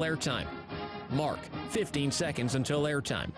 Airtime. Mark, 15 seconds until airtime.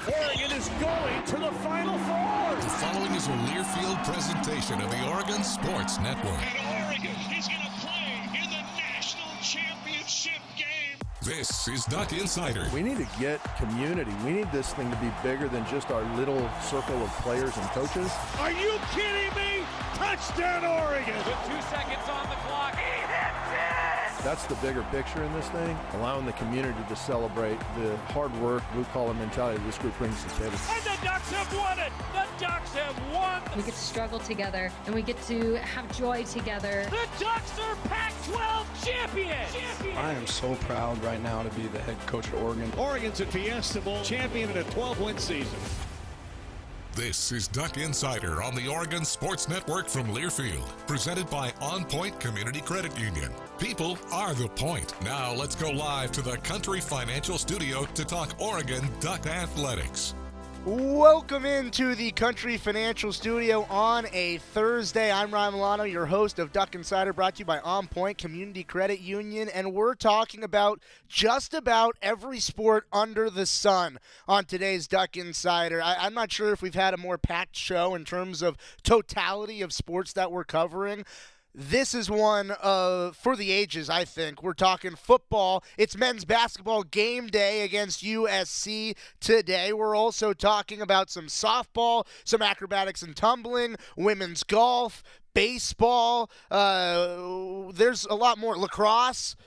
Oregon is going to the Final Four. The following is a Learfield presentation of the Oregon Sports Network. And Oregon is going to play in the national championship game. This is Duck Insider. We need to get community. We need this thing to be bigger than just our little circle of players and coaches. Are you kidding me? Touchdown, Oregon. With 2 seconds on the clock. He hits it! That's the bigger picture in this thing, allowing the community to celebrate the hard work, blue-collar mentality this group brings to the table. And the Ducks have won it. The Ducks have won. We get to struggle together, and we get to have joy together. The Ducks are Pac-12 champions. I am so proud right now to be the head coach of Oregon. Oregon's a Fiesta Bowl champion in a 12-win season. This is Duck Insider on the Oregon Sports Network from Learfield, presented by OnPoint Community Credit Union. People are the point. Now let's go live to the Country Financial Studio to talk Oregon Duck Athletics. Welcome into the Country Financial Studio on a Thursday. I'm Ryan Milano, your host of Duck Insider, brought to you by OnPoint Community Credit Union, and we're talking about just about every sport under the sun on today's Duck Insider. I'm not sure if we've had a more packed show in terms of totality of sports that we're covering. This is one for the ages, I think. We're talking football. It's men's basketball game day against USC today. We're also talking about some softball, some acrobatics and tumbling, women's golf, baseball. There's a lot more. Lacrosse.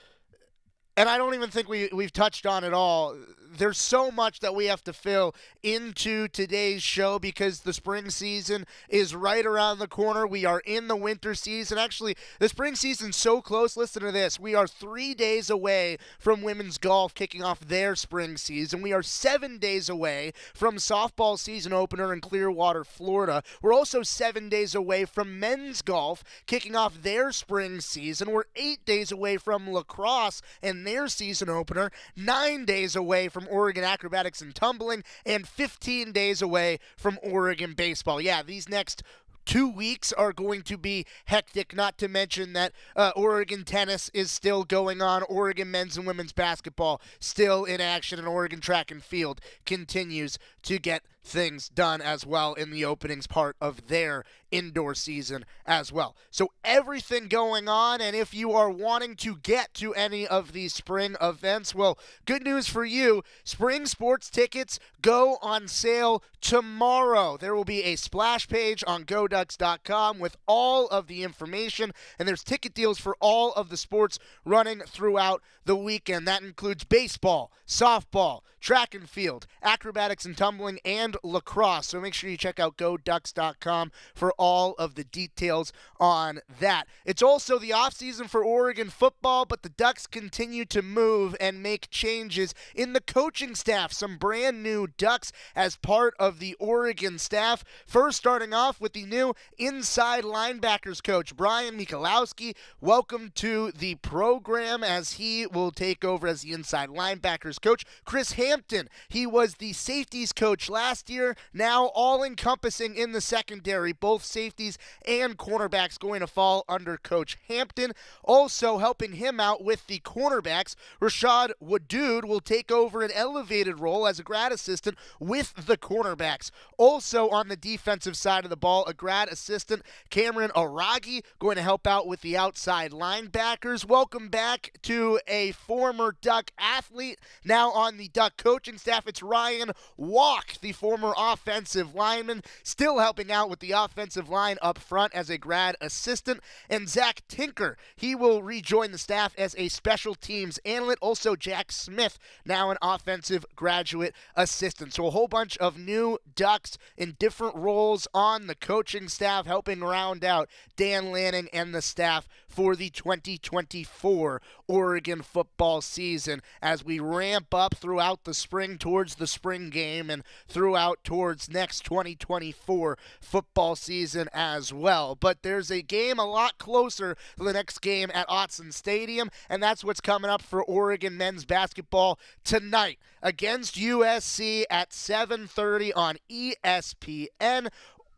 And I don't even think we've touched on it all. There's so much that we have to fill into today's show because the spring season is right around the corner. We are in the winter season. Actually, the spring season's so close. Listen to this. We are 3 days away from women's golf kicking off their spring season. We are 7 days away from softball season opener in Clearwater, Florida. We're also 7 days away from men's golf kicking off their spring season. We're 8 days away from lacrosse and their season opener, 9 days away from Oregon acrobatics and tumbling, and 15 days away from Oregon baseball. Yeah, these next 2 weeks are going to be hectic, not to mention that Oregon tennis is still going on, Oregon men's and women's basketball still in action, and Oregon track and field continues to get things done as well in the openings part of their indoor season as well. So everything going on, and if you are wanting to get to any of these spring events, well, good news for you. Spring sports tickets go on sale tomorrow. There will be a splash page on GoDucks.com with all of the information, and there's ticket deals for all of the sports running throughout the weekend. That includes baseball, softball, track and field, acrobatics and tumbling, and lacrosse. So make sure you check out GoDucks.com for all of the details on that. It's also the offseason for Oregon football, but the Ducks continue to move and make changes in the coaching staff. Some brand new Ducks as part of the Oregon staff. First, starting off with the new inside linebackers coach, Brian Michalowski. Welcome to the program as he will take over as the inside linebackers coach. Chris Hampton, he was the safeties coach last year, now all-encompassing in the secondary, both safeties and cornerbacks going to fall under Coach Hampton. Also helping him out with the cornerbacks, Rashad Wadood will take over an elevated role as a grad assistant with the cornerbacks. Also on the defensive side of the ball, a grad assistant, Cameron Aragi, going to help out with the outside linebackers. Welcome back to a former Duck athlete, now on the Duck coaching staff. It's Ryan Walk, the former offensive lineman, still helping out with the offensive line up front as a grad assistant. And Zach Tinker, he will rejoin the staff as a special teams analyst. Also Jack Smith, now an offensive graduate assistant. So a whole bunch of new Ducks in different roles on the coaching coaching staff helping round out Dan Lanning and the staff for the 2024 Oregon football season as we ramp up throughout the spring towards the spring game and throughout towards next 2024 football season as well. But there's a game a lot closer to the next game at Autzen Stadium, and that's what's coming up for Oregon men's basketball tonight against USC at 7:30 on ESPN.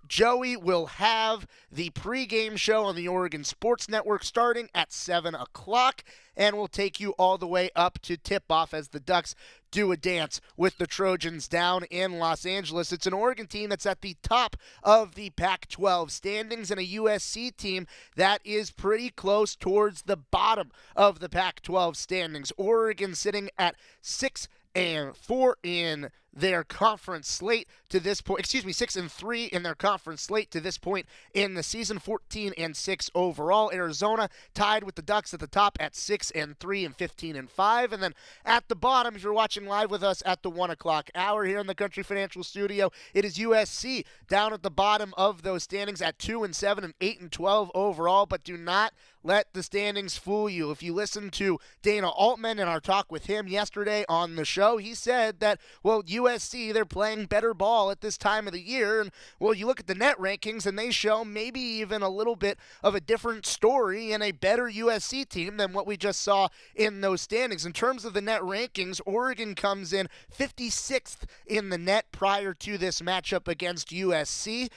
Joey will have the pregame show on the Oregon Sports Network starting at 7 o'clock, and we'll take you all the way up to tip-off as the Ducks do a dance with the Trojans down in Los Angeles. It's an Oregon team that's at the top of the Pac-12 standings and a USC team that is pretty close towards the bottom of the Pac-12 standings. Oregon sitting at 6-4 in their conference slate to this point. 6-3 in their conference slate to this point in the season. 14-6 overall. Arizona tied with the Ducks at the top at 6-3 and 15-5. And then at the bottom, if you're watching live with us at the 1 o'clock hour here in the Country Financial Studio, it is USC down at the bottom of those standings at 2-7 and 8-12 overall. But do not let the standings fool you. If you listen to Dana Altman and our talk with him yesterday on the show, he said that, well, USC, they're playing better ball at this time of the year. And, well, you look at the net rankings, and they show maybe even a little bit of a different story and a better USC team than what we just saw in those standings. In terms of the net rankings, Oregon comes in 56th in the net prior to this matchup against USC.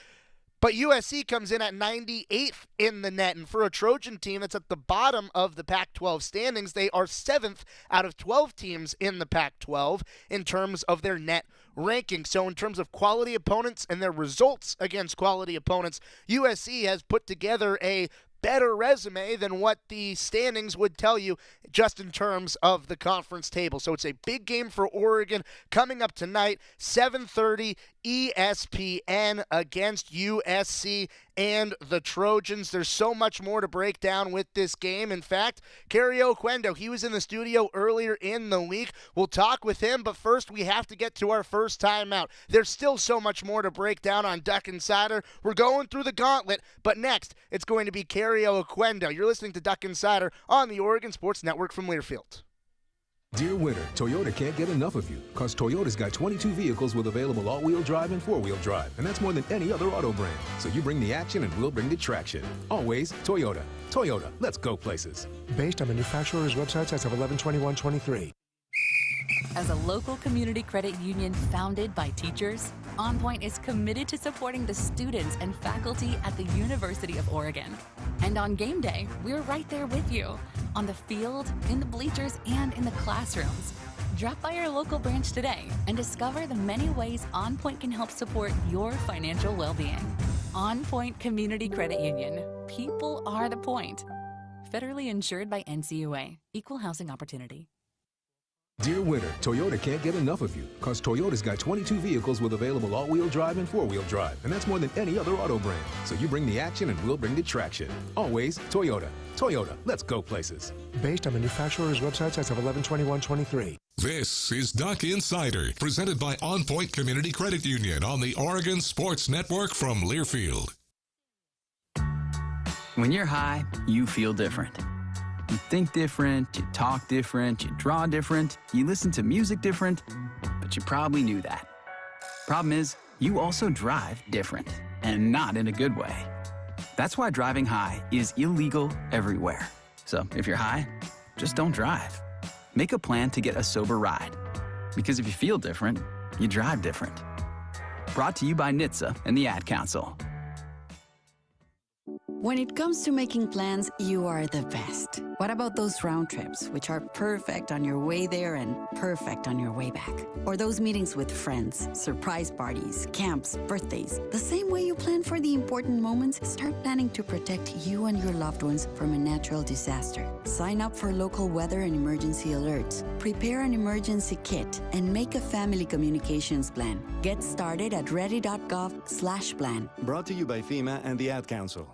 But USC comes in at 98th in the net, and for a Trojan team that's at the bottom of the Pac-12 standings, they are 7th out of 12 teams in the Pac-12 in terms of their net ranking. So in terms of quality opponents and their results against quality opponents, USC has put together a better resume than what the standings would tell you just in terms of the conference table. So it's a big game for Oregon coming up tonight, 7:30 ESPN against USC and the Trojans. There's so much more to break down with this game. In fact, Kerry Oquendo, he was in the studio earlier in the week. We'll talk with him, but first we have to get to our first time out. There's still so much more to break down on Duck Insider. We're going through the gauntlet, but next it's going to be Kerry Oquendo. You're listening to Duck Insider on the Oregon Sports Network from Learfield. Dear winter, Toyota can't get enough of you because Toyota's got 22 vehicles with available all-wheel drive and four-wheel drive, and that's more than any other auto brand. So you bring the action and we'll bring the traction. Always Toyota. Toyota, let's go places. Based on manufacturer's websites as of 11/21/23. As a local community credit union founded by teachers, OnPoint is committed to supporting the students and faculty at the University of Oregon. And on game day, we're right there with you, on the field, in the bleachers, and in the classrooms. Drop by our local branch today and discover the many ways OnPoint can help support your financial well-being. OnPoint Community Credit Union. People are the point. Federally insured by NCUA. Equal housing opportunity. Dear winter, Toyota can't get enough of you because Toyota's got 22 vehicles with available all-wheel drive and four-wheel drive, and that's more than any other auto brand. So you bring the action and we'll bring the traction. Always Toyota. Toyota, let's go places. Based on manufacturer's websites as of 11/21/23. This is Duck Insider, presented by OnPoint Community Credit Union on the Oregon Sports Network from Learfield. When you're high, you feel different. You think different, you talk different, you draw different, you listen to music different, but you probably knew that. Problem is, you also drive different, and not in a good way. That's why driving high is illegal everywhere. So if you're high, just don't drive. Make a plan to get a sober ride. Because if you feel different, you drive different. Brought to you by NHTSA and the Ad Council. When it comes to making plans, you are the best. What about those round trips, which are perfect on your way there and perfect on your way back? Or those meetings with friends, surprise parties, camps, birthdays? The same way you plan for the important moments, start planning to protect you and your loved ones from a natural disaster. Sign up for local weather and emergency alerts. Prepare an emergency kit and make a family communications plan. Get started at ready.gov/plan. Brought to you by FEMA and the Ad Council.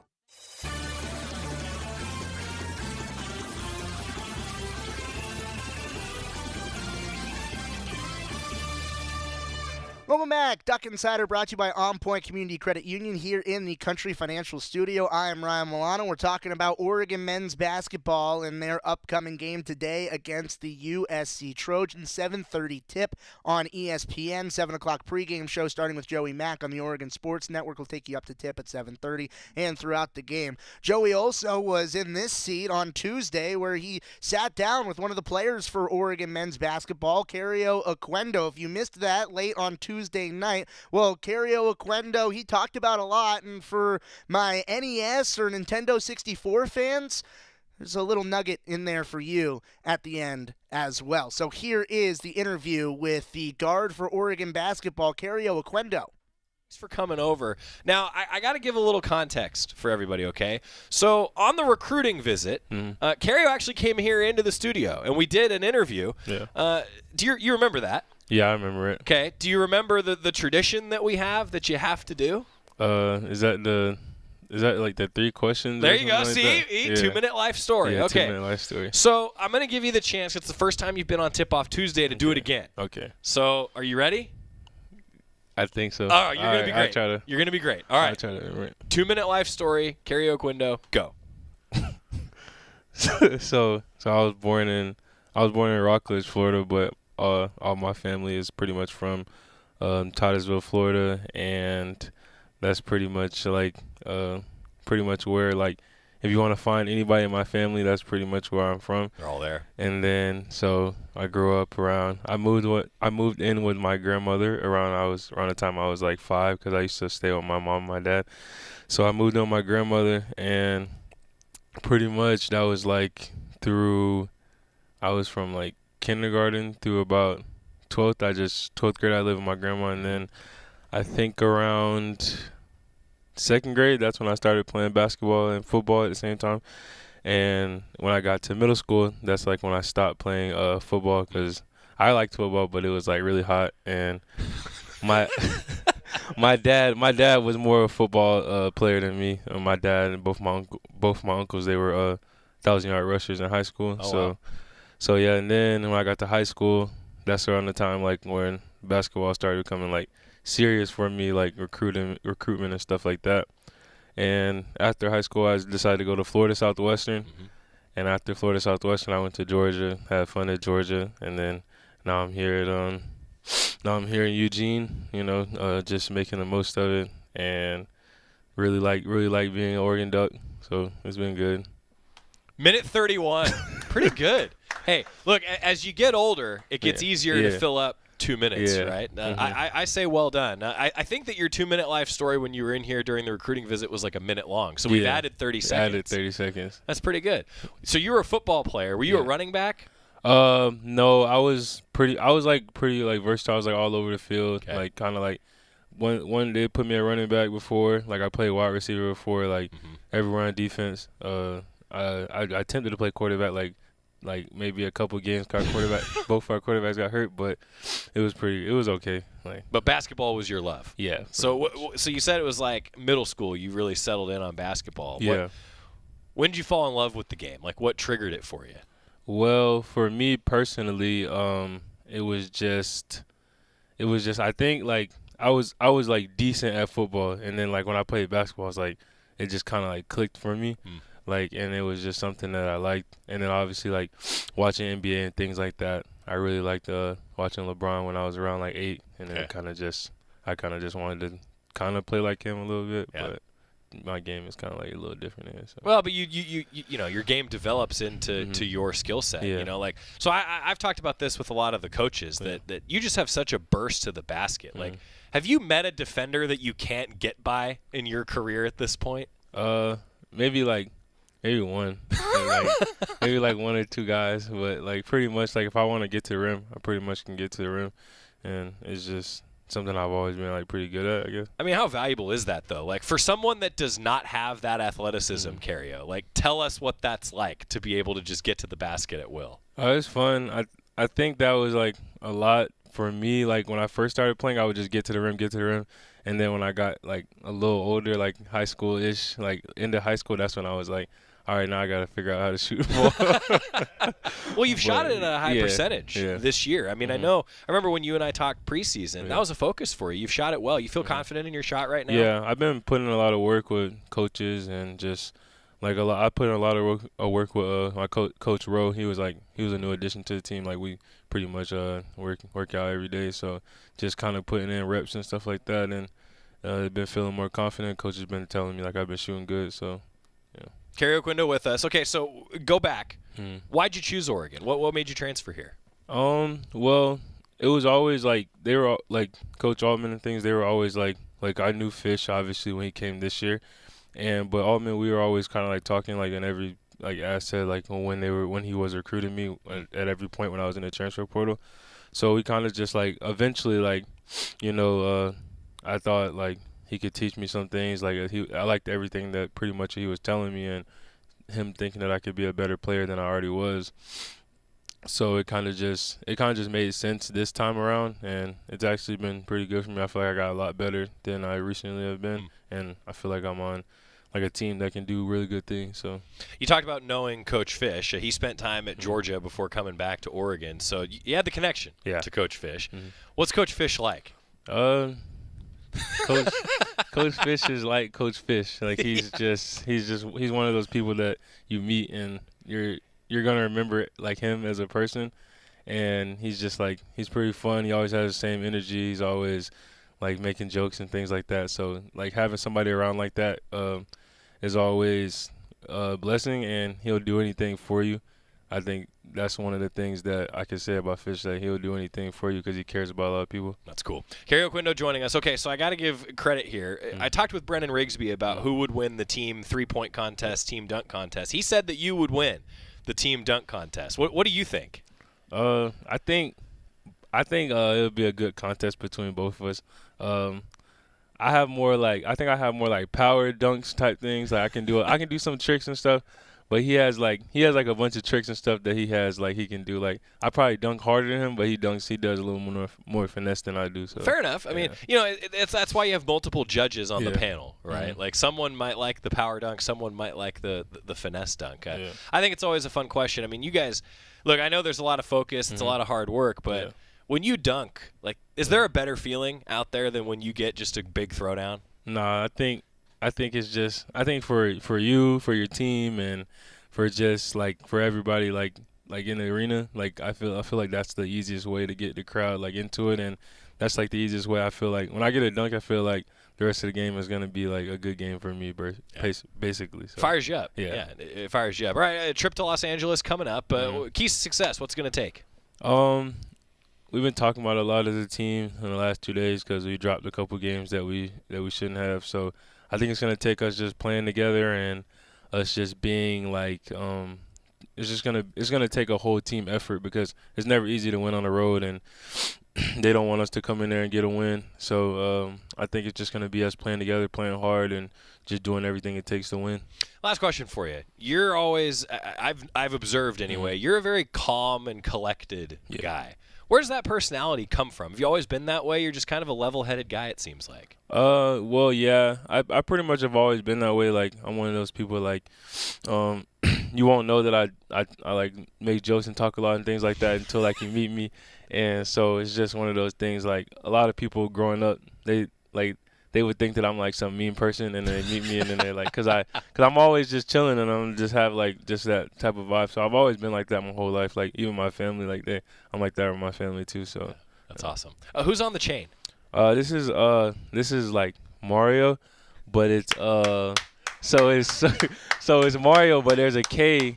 Welcome back. Duck Insider brought to you by OnPoint Community Credit Union here in the Country Financial Studio. I am Ryan Milano. We're talking about Oregon men's basketball and their upcoming game today against the USC Trojans. 7:30 tip on ESPN. 7 o'clock pregame show starting with Joey Mack on the Oregon Sports Network. Will take you up to tip at 7:30 and throughout the game. Joey also was in this seat on Tuesday where he sat down with one of the players for Oregon men's basketball, Cario Oquendo. If you missed that late on Tuesday night, well, Cario Oquendo, he talked about a lot, and for my NES or Nintendo 64 fans, there's a little nugget in there for you at the end as well. So here is the interview with the guard for Oregon basketball, Cario Oquendo. Thanks for coming over. Now, I got to give a little context for everybody, okay? So on the recruiting visit, Cario actually came here into the studio, and we did an interview. Yeah. Do you remember that? Yeah, I remember it. Okay. Do you remember the tradition that we have that you have to do? Is that like the 3 questions? There you go. Like See? yeah. 2-minute life story. Yeah, okay. 2-minute life story. So I'm going to give you the chance. It's the first time you've been on Tip-Off Tuesday to do it again. Okay. So are you ready? I think so. You're going to be great. You're going to be great. All right. I'll try to. Right. 2-minute life story. Cario Oquendo, go. So I was born in Rockledge, Florida, but all my family is pretty much from Titusville, Florida, and that's pretty much where, like, if you want to find anybody in my family, that's pretty much where I'm from. They're all there. And then so I grew up around. I moved in with my grandmother around the time I was like 5, because I used to stay with my mom and my dad. So I moved in with my grandmother, and pretty much that was like I was from like kindergarten through about 12th grade I lived with my grandma, and then I think around 2nd grade, that's when I started playing basketball and football at the same time. And when I got to middle school, that's like when I stopped playing football, because I liked football, but it was like really hot, and my dad was more of a football player than me. My dad and both my uncles, they were 1,000-yard rushers in high school. So yeah, and then when I got to high school, that's around the time like when basketball started becoming like serious for me, like recruitment and stuff like that. And after high school, I decided to go to Florida Southwestern. And after Florida Southwestern, I went to Georgia, had fun at Georgia, and then now I'm here in Eugene, just making the most of it, and really like being an Oregon Duck. So it's been good. Minute 31. Pretty good. Hey, look, as you get older, it gets easier to fill up 2 minutes, right? I say well done. I think that your 2-minute life story when you were in here during the recruiting visit was like a minute long. So we've added 30 seconds. Added 30 seconds. That's pretty good. So you were a football player. Were you a running back? No, I was pretty versatile. I was like all over the field. Okay. Like kind of like one they put me at running back before. Like I played wide receiver before, like everywhere on defense. I attempted to play quarterback like maybe a couple games. Both our quarterbacks got hurt, but it was okay. But basketball was your love. Yeah. So you said it was like middle school. You really settled in on basketball. Yeah. When did you fall in love with the game? Like what triggered it for you? Well, for me personally, it was just I think like I was like decent at football, and then like when I played basketball, it's like it just kind of like clicked for me. Like, and it was just something that I liked. And then obviously like watching NBA and things like that, I really liked watching LeBron when I was around like 8, and then I kind of just wanted to kind of play like him a little bit, but my game is kind of like a little different here. So. Well, but you your game develops into your skill set. Yeah. So I've talked about this with a lot of the coaches that you just have such a burst to the basket. Like, have you met a defender that you can't get by in your career at this point? Maybe one, maybe like 1 or 2 guys, but like pretty much like if I want to get to the rim, I pretty much can get to the rim, and it's just something I've always been like pretty good at, I guess. I mean, how valuable is that though? Like for someone that does not have that athleticism, Cario, like tell us what that's like to be able to just get to the basket at will. It's fun. I think that was like a lot for me. Like when I first started playing, I would just get to the rim. And then when I got like a little older, like high school-ish, like into high school, that's when I was like, all right, now I got to figure out how to shoot the ball. Well, you've shot it at a high percentage this year. I mean, I remember when you and I talked preseason, that was a focus for you. You've shot it well. You feel confident in your shot right now? Yeah, I've been putting a lot of work with coaches and just like I put in a lot of work with my coach Rowe. He was a new addition to the team. Like we pretty much work out every day. So just kind of putting in reps and stuff like that, and I've been feeling more confident. Coach has been telling me like I've been shooting good. So yeah. Kerry Oquendo with us. Okay, so go back. Why'd you choose Oregon? What made you transfer here? Well, it was always like they were like Coach Altman and things. They were always like I knew Fish obviously when he came this year. But Altman, we were always kind of like talking like in every asset like when he was recruiting me at every point when I was in the transfer portal. So we kind of just like eventually like I thought like he could teach me some things. Like I liked everything that pretty much he was telling me, and him thinking that I could be a better player than I already was. So it kind of just made sense this time around, and it's actually been pretty good for me. I feel like I got a lot better than I recently have been, and I feel like I'm on like a team that can do really good things. So you talked about knowing Coach Fish. He spent time at Georgia before coming back to Oregon, so you had the connection to Coach Fish. What's Coach Fish like? Coach Fish is like Coach Fish. Like he's one of those people that you meet and you're gonna remember like him as a person, and he's just like he's pretty fun. He always has the same energy. He's always like making jokes and things like that. So like having somebody around like that is always a blessing, and he'll do anything for you. I think that's one of the things that I can say about Fish, that he'll do anything for you because he cares about a lot of people. That's cool. Kerry Oquendo joining us. Okay, so I got to give credit here. I talked with Brennan Rigsby about who would win the team three-point contest, team dunk contest. He said that you would win the team dunk contest. What do you think? I think it'll be a good contest between both of us. I have more like power dunks type things. Like I can do some tricks and stuff, but he has like a bunch of tricks and stuff that he has like he can do. Like I probably dunk harder than him, but he does a little more finesse than I do. So fair enough. I mean, that's why you have multiple judges on the panel, right? Like someone might like the power dunk, someone might like the finesse dunk. I think it's always a fun question. I mean, you guys, look, I know there's a lot of focus, it's a lot of hard work, but when you dunk, like, is there a better feeling out there than when you get just a big throwdown? Nah, I think it's just for you, for your team, and for just like for everybody like in the arena. Like I feel like that's the easiest way to get the crowd like into it, and that's like the easiest way. I feel like when I get a dunk, I feel like the rest of the game is gonna be like a good game for me, basically. So. Fires you up. Yeah, it fires you up. All right, a trip to Los Angeles coming up. Keys to success. What's it gonna take? We've been talking about a lot as a team in the last 2 days because we dropped a couple games that we shouldn't have. So I think it's going to take us just playing together and us just being like it's going to take a whole team effort because it's never easy to win on the road, and they don't want us to come in there and get a win. So I think it's just going to be us playing together, playing hard, and just doing everything it takes to win. Last question for you. You're always I've observed anyway, you're a very calm and collected guy. Where does that personality come from? Have you always been that way? You're just kind of a level-headed guy, it seems like. Well, yeah. I pretty much have always been that way. Like, I'm one of those people, like, you won't know that I like, make jokes and talk a lot and things like that until, like, you meet me. And so it's just one of those things, like, a lot of people growing up, they would think that I'm like some mean person, and then they meet me, and then they're like, cause I'm always just chilling, and I'm just have like just that type of vibe. So I've always been like that my whole life. Like even my family, like I'm like that with my family too. So that's awesome. Who's on the chain? This is like Mario, but it's so it's Mario, but there's a K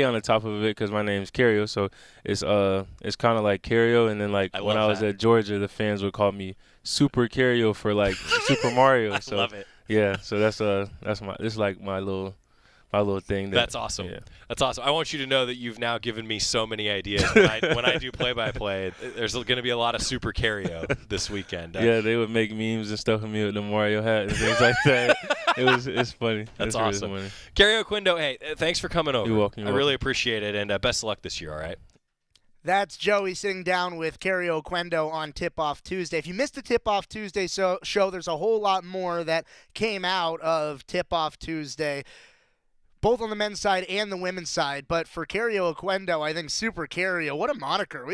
on the top of it because my name's Cario. So it's kind of like Cario, and then like when I was at Georgia, the fans would call me Super Cario for like Super Mario. So love it. Yeah, so that's my little thing. That's awesome. Yeah. That's awesome. I want you to know that you've now given me so many ideas. When I do play-by-play, there's going to be a lot of Super Cario this weekend. Yeah, they would make memes and stuff of me with the Mario hat and things like that. It's funny. That's awesome. Really Kerry Oquendo, hey, thanks for coming over. You're welcome. I really appreciate it, and best of luck this year, all right? That's Joey sitting down with Kerry Oquendo on Tip-Off Tuesday. If you missed the Tip-Off Tuesday show, there's a whole lot more that came out of Tip-Off Tuesday. both on the men's side and the women's side. But for Cario Oquendo, I think Super Cario, what a moniker.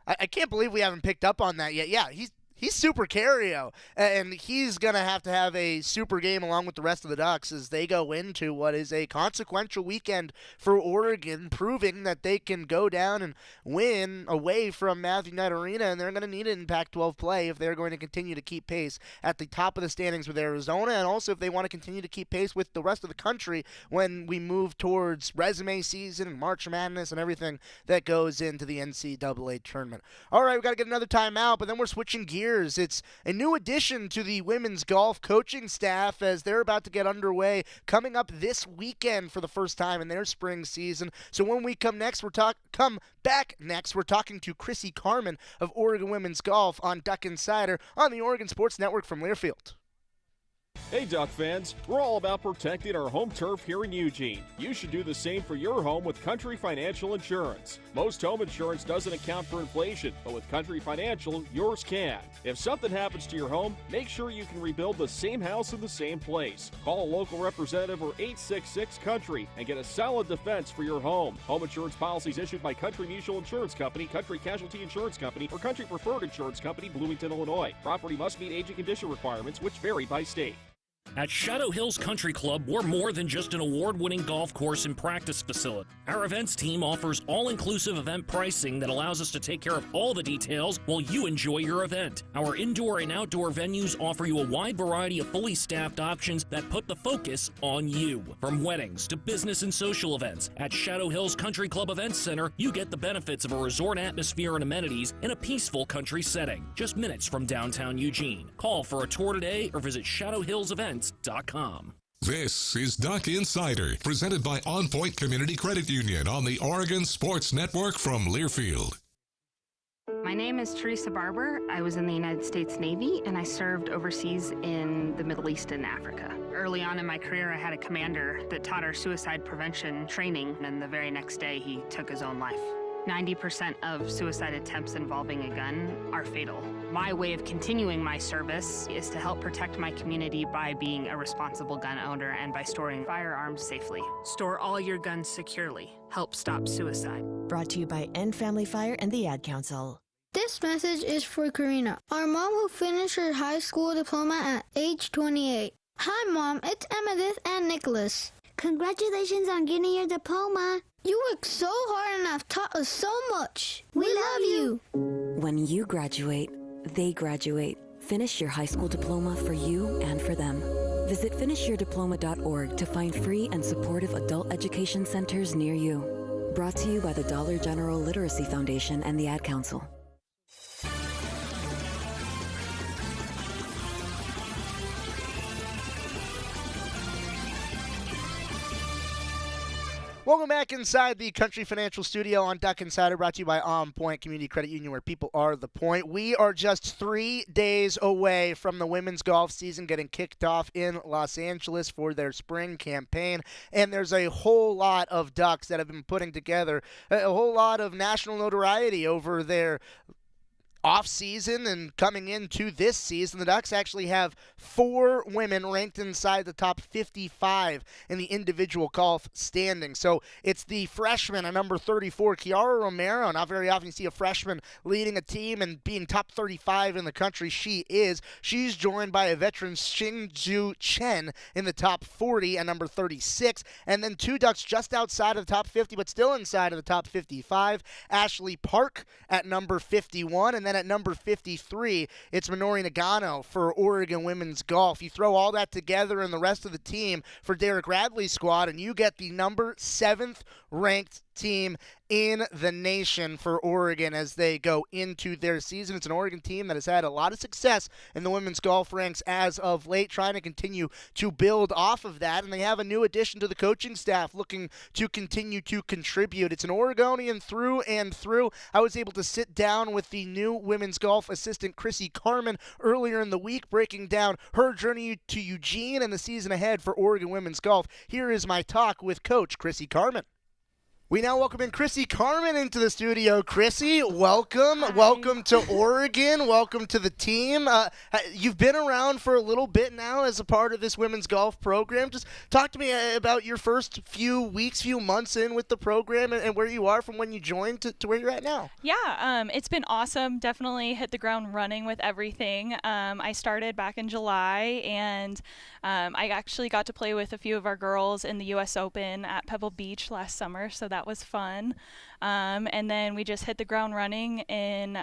I can't believe we haven't picked up on that yet. Yeah, he's Super Cario, and he's going to have a super game along with the rest of the Ducks as they go into what is a consequential weekend for Oregon, proving that they can go down and win away from Matthew Knight Arena, and they're going to need it in Pac-12 play if they're going to continue to keep pace at the top of the standings with Arizona, and also if they want to continue to keep pace with the rest of the country when we move towards resume season and March Madness and everything that goes into the NCAA tournament. All right, we've got to get another timeout, but then we're switching gears. It's a new addition to the women's golf coaching staff as they're about to get underway coming up this weekend for the first time in their spring season. So when we come back next, we're talking to Chrissy Carmen of Oregon Women's Golf on Duck Insider on the Oregon Sports Network from Learfield. Hey Duck fans, we're all about protecting our home turf here in Eugene. You should do the same for your home with Country Financial Insurance. Most home insurance doesn't account for inflation, but with Country Financial, yours can. If something happens to your home, make sure you can rebuild the same house in the same place. Call a local representative or 866-COUNTRY and get a solid defense for your home. Home insurance policies issued by Country Mutual Insurance Company, Country Casualty Insurance Company, or Country Preferred Insurance Company, Bloomington, Illinois. Property must meet age and condition requirements, which vary by state. At Shadow Hills Country Club, we're more than just an award-winning golf course and practice facility. Our events team offers all-inclusive event pricing that allows us to take care of all the details while you enjoy your event. Our indoor and outdoor venues offer you a wide variety of fully staffed options that put the focus on you. From weddings to business and social events, at Shadow Hills Country Club Events Center, you get the benefits of a resort atmosphere and amenities in a peaceful country setting, just minutes from downtown Eugene. Call for a tour today or visit shadowhillsevents.com. This is Duck Insider, presented by OnPoint Community Credit Union on the Oregon Sports Network from Learfield. My name is Teresa Barber. I was in the United States Navy, and I served overseas in the Middle East and Africa. Early on in my career, I had a commander that taught our suicide prevention training, and the very next day, he took his own life. 90% of suicide attempts involving a gun are fatal. My way of continuing my service is to help protect my community by being a responsible gun owner and by storing firearms safely. Store all your guns securely. Help stop suicide. Brought to you by End Family Fire and the Ad Council. This message is for Karina, our mom who finished her high school diploma at age 28. Hi, Mom. It's Emmettith and Nicholas. Congratulations on getting your diploma. You worked so hard and have taught us so much. We love you. When you graduate, they graduate. Finish your high school diploma for you and for them. Visit finishyourdiploma.org to find free and supportive adult education centers near you. Brought to you by the Dollar General Literacy Foundation and the Ad Council. Welcome back inside the Country Financial Studio on Duck Insider, brought to you by OnPoint Community Credit Union, where people are the point. We are just 3 days away from the women's golf season getting kicked off in Los Angeles for their spring campaign, and there's a whole lot of Ducks that have been putting together a whole lot of national notoriety over their off-season and coming into this season. The Ducks actually have 4 women ranked inside the top 55 in the individual golf standings. So it's the freshman at number 34, Kiara Romero. Not very often you see a freshman leading a team and being top 35 in the country. She is. She's joined by a veteran, Xingju Chen, in the top 40 at number 36. And then 2 Ducks just outside of the top 50, but still inside of the top 55. Ashley Park at number 51, and then at number 53, it's Minori Nagano for Oregon Women's Golf. You throw all that together and the rest of the team for Derek Radley's squad, and you get the number 7th ranked team in the nation for Oregon as they go into their season. It's an Oregon team that has had a lot of success in the women's golf ranks as of late, trying to continue to build off of that, and they have a new addition to the coaching staff looking to continue to contribute. It's an Oregonian through and through. I was able to sit down with the new women's golf assistant, Chrissy Carmen, earlier in the week, breaking down her journey to Eugene and the season ahead for Oregon Women's Golf. Here is my talk with Coach Chrissy Carmen. We now welcome in Chrissy Carmen into the studio. Chrissy, welcome. Hi. Welcome to Oregon. Welcome to the team. You've been around for a little bit now as a part of this women's golf program. Just talk to me about your first few weeks, few months in with the program and where you are from when you joined to where you're at now. Yeah, it's been awesome. Definitely hit the ground running with everything. I started back in July, and I actually got to play with a few of our girls in the U.S. Open at Pebble Beach last summer, so that was fun. And then we just hit the ground running in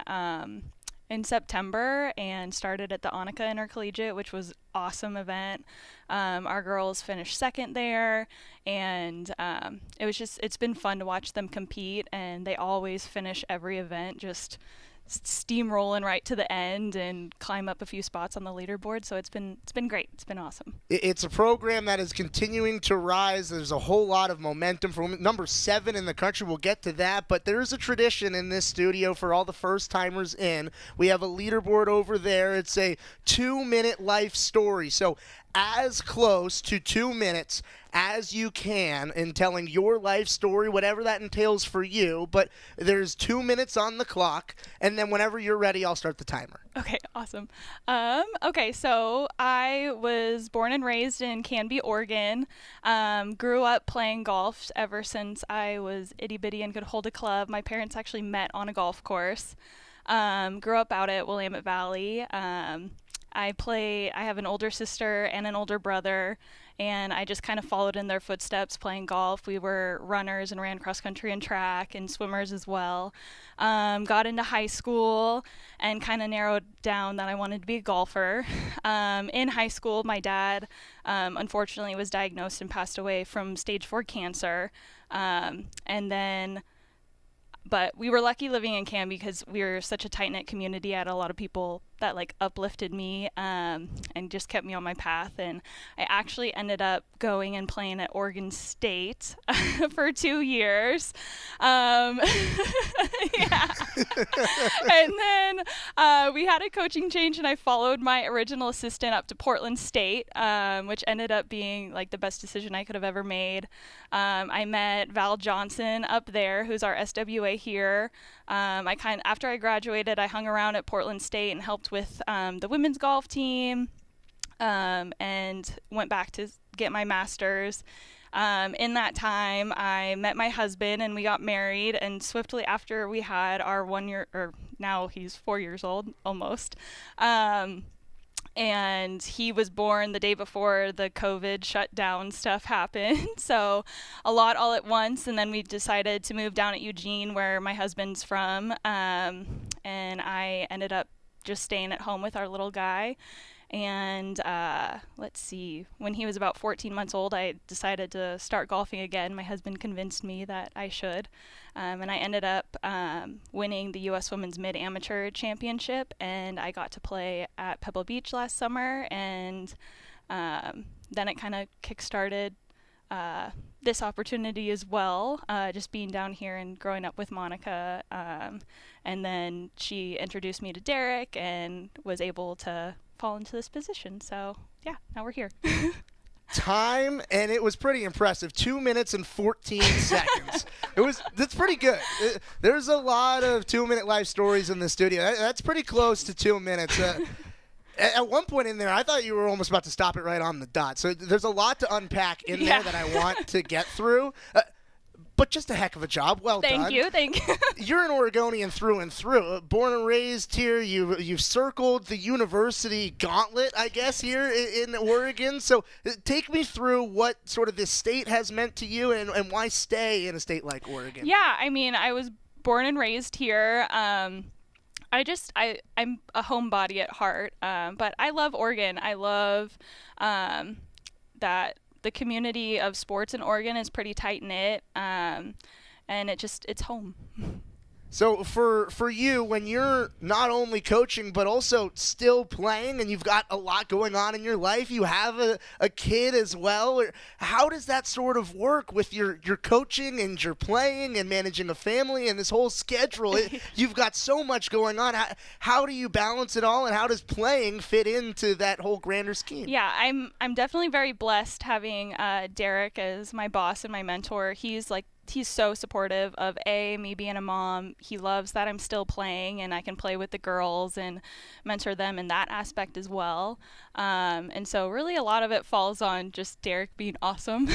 September and started at the Annika Intercollegiate, which was awesome event. Our girls finished second there, and it's been fun to watch them compete, and they always finish every event just steamrolling right to the end and climb up a few spots on the leaderboard. So it's been great. It's been awesome. It's a program that is continuing to rise. There's a whole lot of momentum for women. Number 7 in the country. We'll get to that, but there's a tradition in this studio for all the first timers in. We have a leaderboard over there. It's a 2-minute life story. So as close to 2 minutes as you can in telling your life story, whatever that entails for you. But there's 2 minutes on the clock, and then whenever you're ready, I'll start the timer. Okay, awesome. Okay, so I was born and raised in Canby, Oregon. Grew up playing golf ever since I was itty-bitty and could hold a club. My parents actually met on a golf course. Grew up out at Willamette Valley. I have an older sister and an older brother, and I just kind of followed in their footsteps playing golf. We were runners and ran cross country and track and swimmers as well. Got into high school and kind of narrowed down that I wanted to be a golfer. In high school, my dad unfortunately was diagnosed and passed away from stage 4 cancer. But we were lucky living in Canby because we were such a tight-knit community. I had a lot of people that uplifted me and just kept me on my path. And I actually ended up going and playing at Oregon State for 2 years. Yeah. And then we had a coaching change, and I followed my original assistant up to Portland State, which ended up being the best decision I could have ever made. I met Val Johnson up there, who's our SWA here. After I graduated, I hung around at Portland State and helped with the women's golf team, and went back to get my master's. In that time, I met my husband and we got married, and swiftly after we had our 1 year, or now he's 4 years old almost, and he was born the day before the COVID shutdown stuff happened. So a lot all at once. And then we decided to move down at Eugene, where my husband's from. And I ended up just staying at home with our little guy. And let's see, when he was about 14 months old, I decided to start golfing again. My husband convinced me that I should. And I ended up winning the U.S. Women's Mid-Amateur Championship, and I got to play at Pebble Beach last summer. And then it kind of kick-started this opportunity as well, just being down here and growing up with Monica. And then she introduced me to Derek and was able to fall into this position. So yeah, now we're here. Time, and it was pretty impressive. 2 minutes and 14 seconds. That's pretty good. There's a lot of 2-minute life stories in the studio. That's pretty close to 2 minutes. At one point in there, I thought you were almost about to stop it right on the dot. So there's a lot to unpack in there that I want to get through. But just a heck of a job. Well done. Thank you. You're an Oregonian through and through. Born and raised here. You've circled the university gauntlet, I guess, here in Oregon. So take me through what sort of this state has meant to you and why stay in a state like Oregon. Yeah, I mean, I was born and raised here. I'm a homebody at heart, but I love Oregon. I love that the community of sports in Oregon is pretty tight-knit, and it's home. So for you, when you're not only coaching but also still playing, and you've got a lot going on in your life, you have a kid as well, how does that sort of work with your coaching and your playing and managing a family and this whole schedule? You've got so much going on. How do you balance it all, and how does playing fit into that whole grander scheme? Yeah, I'm definitely very blessed having Derek as my boss and my mentor. He's like he's so supportive of me being a mom. He loves that I'm still playing and I can play with the girls and mentor them in that aspect as well. And so really a lot of it falls on just Derek being awesome.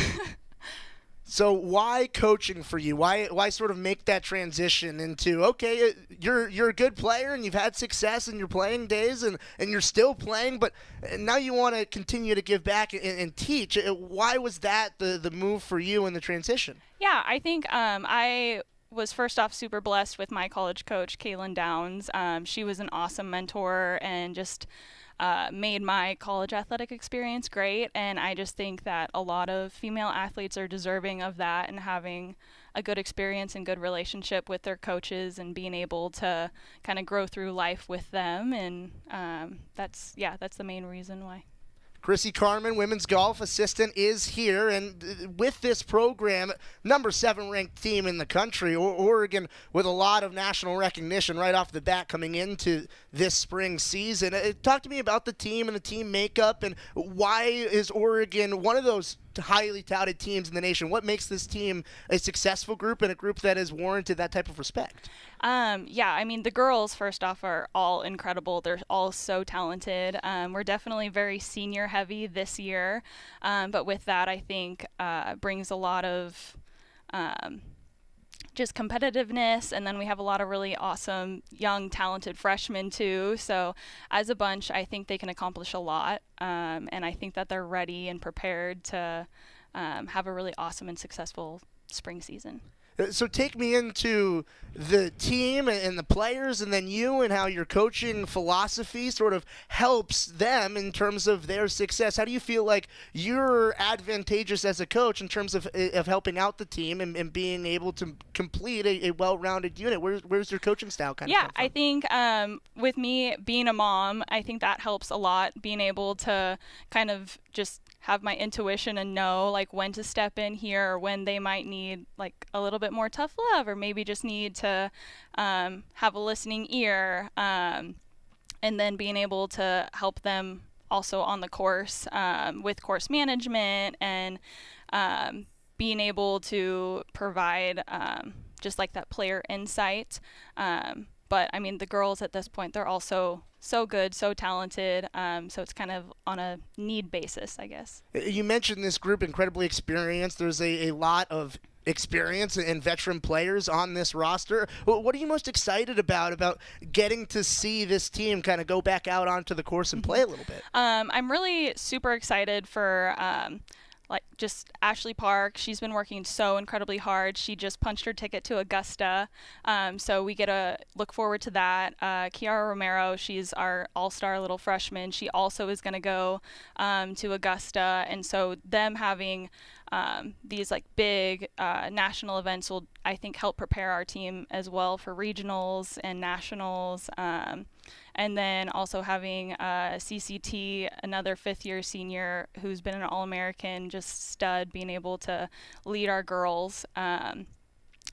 So why coaching for you? Why sort of make that transition into, okay, you're a good player and you've had success in your playing days and you're still playing, but now you want to continue to give back and teach. Why was that the move for you in the transition? Yeah, I think I was first off super blessed with my college coach, Kaylin Downs. She was an awesome mentor and just made my college athletic experience great. And I just think that a lot of female athletes are deserving of that and having a good experience and good relationship with their coaches and being able to kind of grow through life with them. And that's the main reason why. Chrissy Carmen, women's golf assistant, is here, and with this program, number 7 ranked team in the country, Oregon, with a lot of national recognition right off the bat coming into this spring season. Talk to me about the team and the team makeup, and why is Oregon one of those highly touted teams in the nation? What makes this team a successful group and a group that has warranted that type of respect? Yeah, I mean, the girls, first off, are all incredible. They're all so talented. We're definitely very senior heavy this year, but with that, I think brings a lot of just competitiveness, and then we have a lot of really awesome young talented freshmen too. So as a bunch, I think they can accomplish a lot, and I think that they're ready and prepared to have a really awesome and successful spring season. So take me into the team and the players and then you and how your coaching philosophy sort of helps them in terms of their success. How do you feel like you're advantageous as a coach in terms of helping out the team and being able to complete a well-rounded unit? Where's your coaching style kind of come from? I think with me being a mom, I think that helps a lot, being able to kind of just have my intuition and know like when to step in here or when they might need like a little bit more tough love or maybe just need to have a listening ear, and then being able to help them also on the course with course management and being able to provide just like that player insight. But I mean, the girls at this point, they're also so good, so talented. So it's kind of on a need basis, I guess. You mentioned this group incredibly experienced. There's a lot of experience and veteran players on this roster. What are you most excited about getting to see this team kind of go back out onto the course and play a little bit? I'm really super excited for like just Ashley Park. She's been working so incredibly hard. She just punched her ticket to Augusta. So we get to look forward to that. Kiara Romero, she's our all-star little freshman. She also is going to go to Augusta. And so them having these like big national events will, I think, help prepare our team as well for regionals and nationals. And then also having CCT, another fifth-year senior who's been an All-American, just stud, being able to lead our girls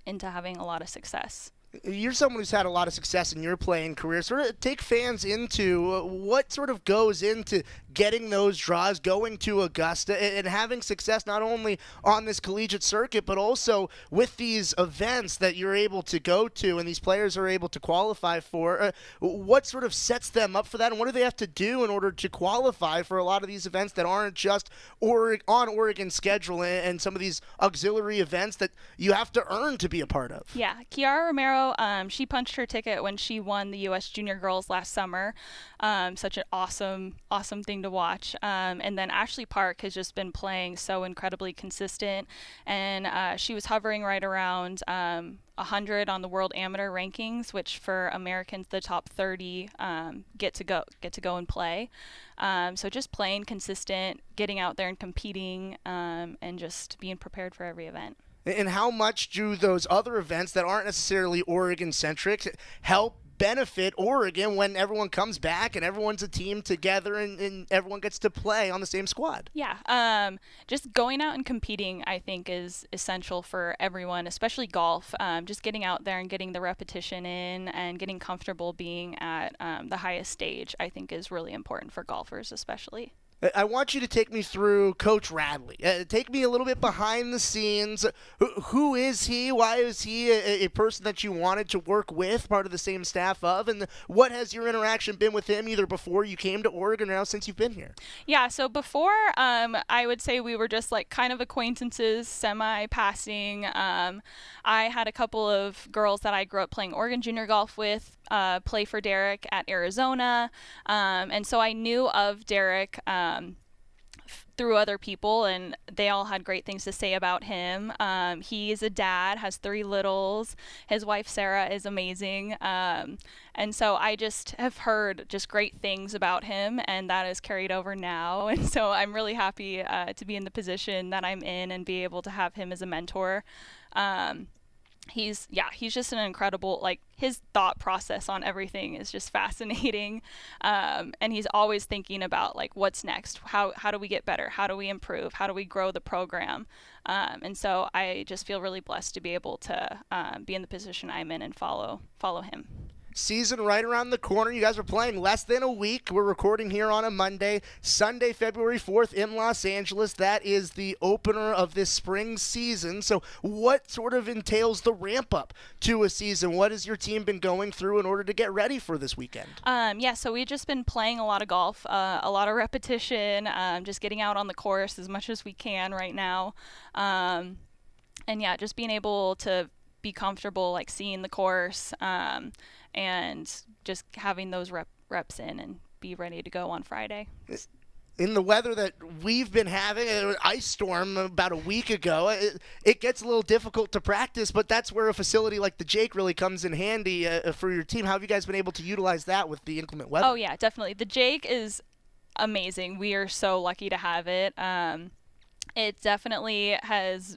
into having a lot of success. You're someone who's had a lot of success in your playing career. Sort of take fans into what sort of goes into getting those draws, going to Augusta, and having success not only on this collegiate circuit, but also with these events that you're able to go to and these players are able to qualify for. What sort of sets them up for that, and what do they have to do in order to qualify for a lot of these events that aren't just on Oregon's schedule and some of these auxiliary events that you have to earn to be a part of? Yeah, Kiara Romero, she punched her ticket when she won the U.S. Junior Girls last summer. Such an awesome thing to watch. And then Ashley Park has just been playing so incredibly consistent, and she was hovering right around 100 on the World Amateur rankings, which for Americans, the top 30 get to go and play. So just playing consistent, getting out there and competing, and just being prepared for every event. And how much do those other events that aren't necessarily Oregon-centric help benefit Oregon when everyone comes back and everyone's a team together and everyone gets to play on the same squad? Yeah, just going out and competing, I think, is essential for everyone, especially golf. Just getting out there and getting the repetition in and getting comfortable being at the highest stage, I think, is really important for golfers especially. I want you to take me through Coach Radley. Take me a little bit behind the scenes. Who is he? Why is he a person that you wanted to work with, part of the same staff of? And what has your interaction been with him either before you came to Oregon or now since you've been here? Yeah, so before, I would say we were just like kind of acquaintances, semi-passing. I had a couple of girls that I grew up playing Oregon junior golf with play for Derek at Arizona. And so I knew of Derek through other people, and they all had great things to say about him. He is a dad, has 3 littles. His wife Sarah is amazing, and so I just have heard just great things about him, and that is carried over now. And so I'm really happy to be in the position that I'm in and be able to have him as a mentor. He's just an incredible, like, his thought process on everything is just fascinating. And he's always thinking about, like, what's next? How do we get better? How do we improve? How do we grow the program? And so I just feel really blessed to be able to be in the position I'm in and follow him. Season right around the corner. You guys are playing less than a week. We're recording here on a Monday. Sunday, February 4th in Los Angeles. That is the opener of this spring season. So what sort of entails the ramp up to a season? What has your team been going through in order to get ready for this weekend? So we've just been playing a lot of golf, a lot of repetition, just getting out on the course as much as we can right now. Just being able to be comfortable, like, seeing the course, and just having those reps in and be ready to go on Friday. In the weather that we've been having, an ice storm about a week ago, it gets a little difficult to practice, but that's where a facility like the Jake really comes in handy for your team. How have you guys been able to utilize that with the inclement weather? Oh, yeah, definitely. The Jake is amazing. We are so lucky to have it. It definitely has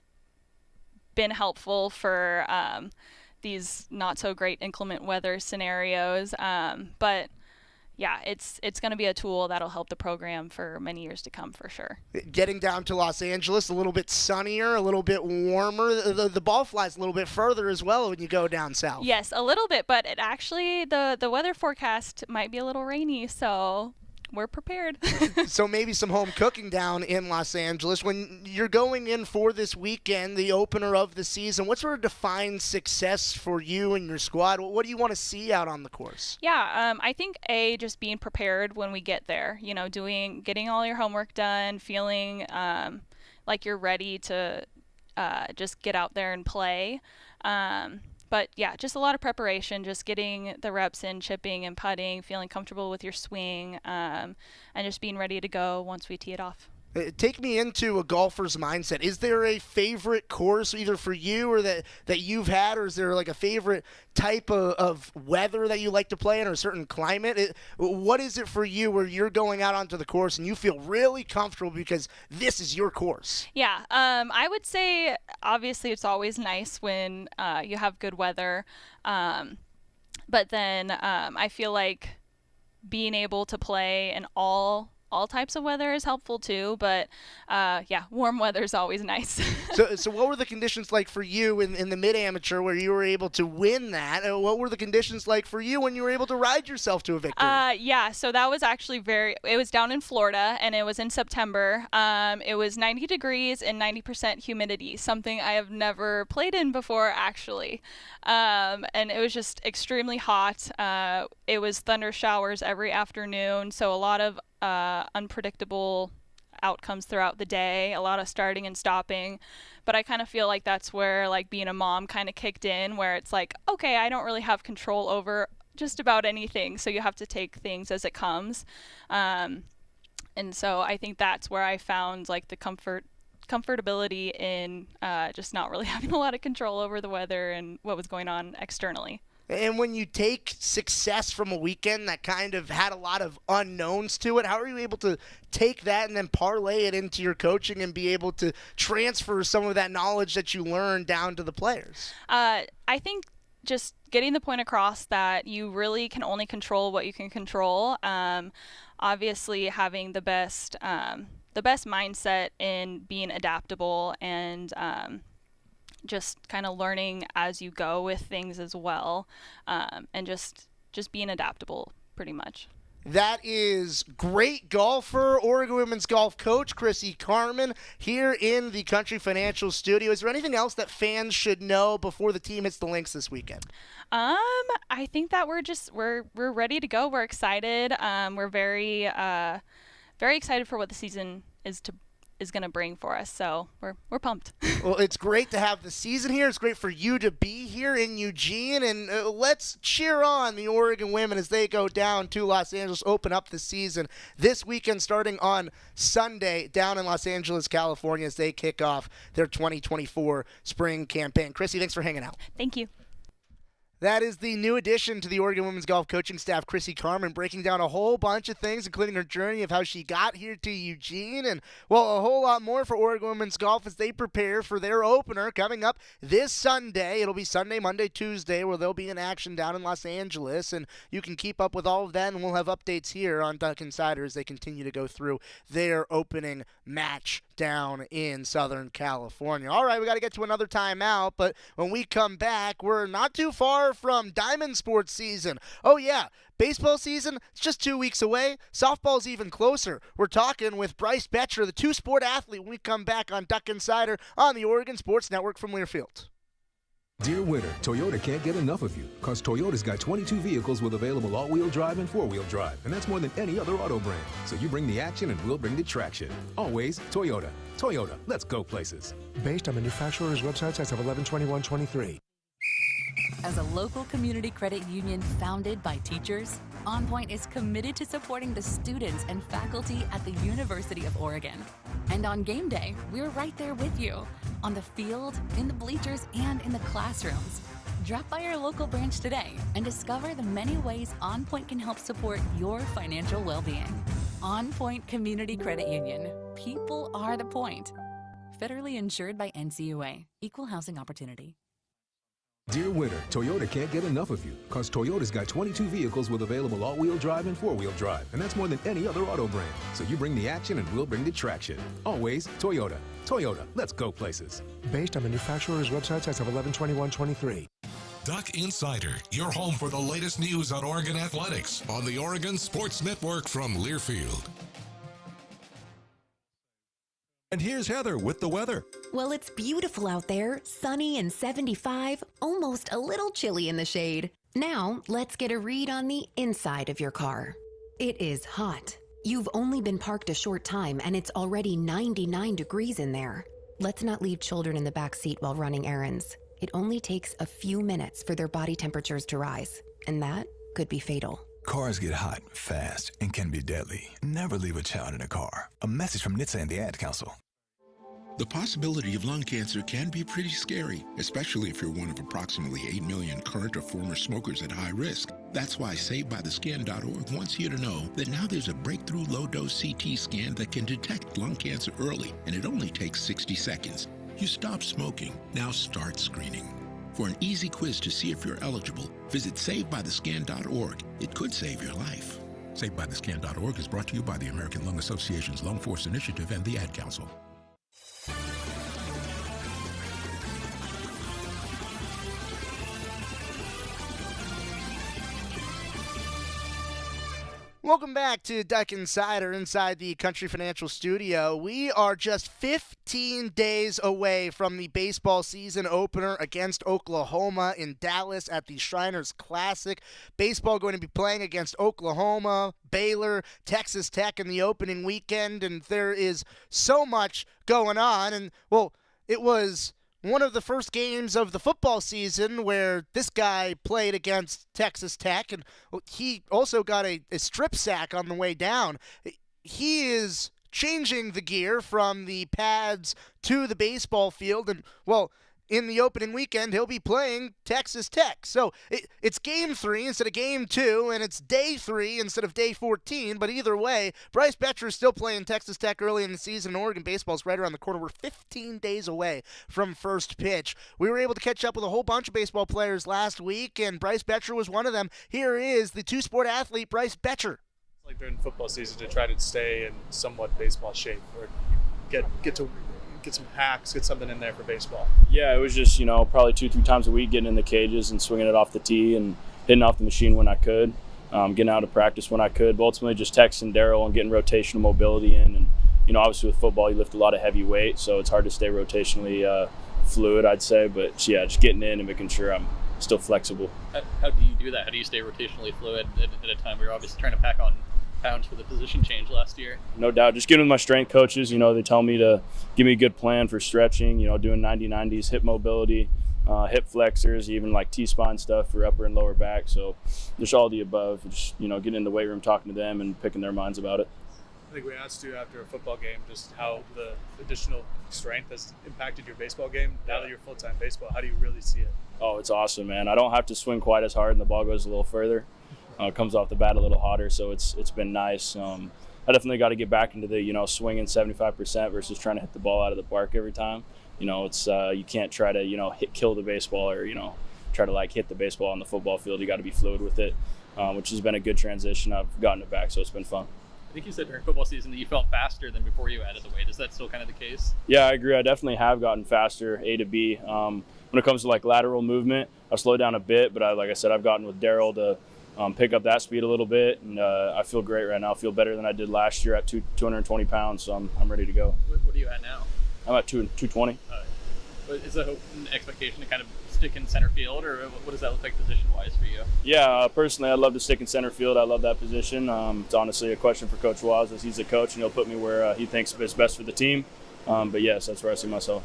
been helpful for these not so great inclement weather scenarios, but yeah, it's going to be a tool that'll help the program for many years to come for sure. Getting down to Los Angeles, a little bit sunnier, a little bit warmer. The ball flies a little bit further as well when you go down south. Yes, a little bit, but it actually the weather forecast might be a little rainy, so we're prepared. So maybe some home cooking down in Los Angeles. When you're going in for this weekend, the opener of the season, what sort of defines success for you and your squad? What do you want to see out on the course? Yeah, I think just being prepared when we get there. You know, getting all your homework done, feeling like you're ready to just get out there and play. But yeah, just a lot of preparation, just getting the reps in, chipping and putting, feeling comfortable with your swing, and just being ready to go once we tee it off. Take me into a golfer's mindset. Is there a favorite course either for you or that you've had, or is there like a favorite type of weather that you like to play in or a certain climate? What is it for you where you're going out onto the course and you feel really comfortable because this is your course? Yeah, I would say obviously it's always nice when you have good weather, but then I feel like being able to play in all types of weather is helpful too, but warm weather is always nice. So what were the conditions like for you in the mid-amateur where you were able to win that? What were the conditions like for you when you were able to ride yourself to a victory? So that was actually it was down in Florida, and it was in September. It was 90 degrees and 90% humidity, something I have never played in before, actually. And it was just extremely hot. It was thunder showers every afternoon, so a lot of unpredictable outcomes throughout the day, a lot of starting and stopping. But I kind of feel like that's where, like, being a mom kind of kicked in, where it's like, okay, I don't really have control over just about anything, so you have to take things as it comes. And so I think that's where I found, like, the comfortability in just not really having a lot of control over the weather and what was going on externally. And when you take success from a weekend that kind of had a lot of unknowns to it, how are you able to take that and then parlay it into your coaching and be able to transfer some of that knowledge that you learned down to the players? I think just getting the point across that you really can only control what you can control. Obviously, having the best mindset in being adaptable and just kind of learning as you go with things as well, and just being adaptable pretty much. That is great golfer, Oregon women's golf coach Chrissy Carmen here in the Country Financial Studio. Is there anything else that fans should know before the team hits the links this weekend? I think that we're ready to go. We're excited. We're very excited for what the season is going to bring for us. So we're pumped. Well, it's great to have the season here. It's great for you to be here in Eugene. And let's cheer on the Oregon women as they go down to Los Angeles, open up the season this weekend starting on Sunday down in Los Angeles, California as they kick off their 2024 spring campaign. Chrissy, thanks for hanging out. Thank you. That is the new addition to the Oregon women's golf coaching staff, Chrissy Carmen, breaking down a whole bunch of things, including her journey of how she got here to Eugene, and, well, a whole lot more for Oregon women's golf as they prepare for their opener coming up this Sunday. It'll be Sunday, Monday, Tuesday, where they'll be in action down in Los Angeles, and you can keep up with all of that, and we'll have updates here on Duck Insider as they continue to go through their opening match down in Southern California. All right, we got to get to another timeout, but when we come back, we're not too far from Diamond Sports season. Oh yeah, baseball season, it's just 2 weeks away. Softball's even closer. We're talking with Bryce Betcher, the two-sport athlete, when we come back on Duck Insider on the Oregon Sports Network from Learfield. Dear winter, Toyota can't get enough of you because Toyota's got 22 vehicles with available all-wheel drive and four-wheel drive, and that's more than any other auto brand. So you bring the action and we'll bring the traction. Always Toyota. Toyota, let's go places. Based on manufacturer's websites as of 11/21/23. As a local community credit union founded by teachers, OnPoint is committed to supporting the students and faculty at the University of Oregon. And on game day, we're right there with you, on the field, in the bleachers, and in the classrooms. Drop by our local branch today and discover the many ways OnPoint can help support your financial well-being. OnPoint Community Credit Union. People are the point. Federally insured by NCUA. Equal housing opportunity. Dear winter, Toyota can't get enough of you because Toyota's got 22 vehicles with available all-wheel drive and four-wheel drive, and that's more than any other auto brand. So you bring the action and we'll bring the traction. Always Toyota. Toyota, let's go places. Based on manufacturer's websites as of 11/21/23. Duck Insider, your home for the latest news on Oregon athletics on the Oregon Sports Network from Learfield. And here's Heather with the weather. Well, it's beautiful out there, sunny and 75, almost a little chilly in the shade. Now, let's get a read on the inside of your car. It is hot. You've only been parked a short time and it's already 99 degrees in there. Let's not leave children in the back seat while running errands. It only takes a few minutes for their body temperatures to rise, and that could be fatal. Cars get hot fast and can be deadly. Never leave a child in a car. A message from NHTSA and the Ad Council. The possibility of lung cancer can be pretty scary, especially if you're one of approximately 8 million current or former smokers at high risk. That's why SaveByTheScan.org wants you to know that now there's a breakthrough low-dose CT scan that can detect lung cancer early, and it only takes 60 seconds. You stop smoking, now start screening. For an easy quiz to see if you're eligible, visit SaveByTheScan.org. It could save your life. SaveByTheScan.org is brought to you by the American Lung Association's Lung Force Initiative and the Ad Council. Welcome back to Duck Insider inside the Country Financial Studio. We are just 15 days away from the baseball season opener against Oklahoma in Dallas at the Shriners Classic. Baseball going to be playing against Oklahoma, Baylor, Texas Tech in the opening weekend, and there is so much going on. And, well, it was one of the first games of the football season where this guy played against Texas Tech, and he also got a strip sack on the way down. He is changing the gear from the pads to the baseball field, and, well, in the opening weekend, he'll be playing Texas Tech. So it's Game 3 instead of Game 2, and it's Day 3 instead of Day 14. But either way, Bryce Betcher is still playing Texas Tech early in the season. Oregon baseball is right around the corner. We're 15 days away from first pitch. We were able to catch up with a whole bunch of baseball players last week, and Bryce Betcher was one of them. Here is the two-sport athlete, Bryce Betcher. It's like during football season to try to stay in somewhat baseball shape, or get some hacks, get something in there for baseball. Yeah, it was just, probably 2-3 times a week getting in the cages and swinging it off the tee and hitting off the machine when I could. getting out of practice when I could, but ultimately just texting Daryl and getting rotational mobility in. And, obviously with football, you lift a lot of heavy weight, so it's hard to stay rotationally fluid, I'd say. But, yeah, just getting in and making sure I'm still flexible. How do you do that? How do you stay rotationally fluid at a time where you're obviously trying to pack on pounds for the position change last year? No doubt. Just getting with my strength coaches, they tell me to give me a good plan for stretching, doing 90-90s, hip mobility, hip flexors, even like T-spine stuff for upper and lower back. So just all the above, just, getting in the weight room, talking to them and picking their minds about it. I think we asked you after a football game just how the additional strength has impacted your baseball game. Now that you're full-time baseball, how do you really see it? Oh, it's awesome, man. I don't have to swing quite as hard and the ball goes a little further. It comes off the bat a little hotter, so it's been nice. I definitely got to get back into the, swinging 75% versus trying to hit the ball out of the park every time. It's you can't try to, kill the baseball or, try to hit the baseball on the football field. You got to be fluid with it, which has been a good transition. I've gotten it back, so it's been fun. I think you said during football season that you felt faster than before you added the weight. Is that still kind of the case? Yeah, I agree. I definitely have gotten faster, A to B. When it comes to lateral movement, I've slowed down a bit, but like I said, I've gotten with Daryl to pick up that speed a little bit, and I feel great right now. I feel better than I did last year at 220 pounds, so I'm ready to go. What are you at now? I'm at 220. Is the hope and expectation to kind of stick in center field, or what does that look like position-wise for you? Yeah, personally, I'd love to stick in center field. I love that position. It's honestly a question for Coach Waz, as he's the coach, and he'll put me where he thinks is best for the team. But yes, that's where I see myself.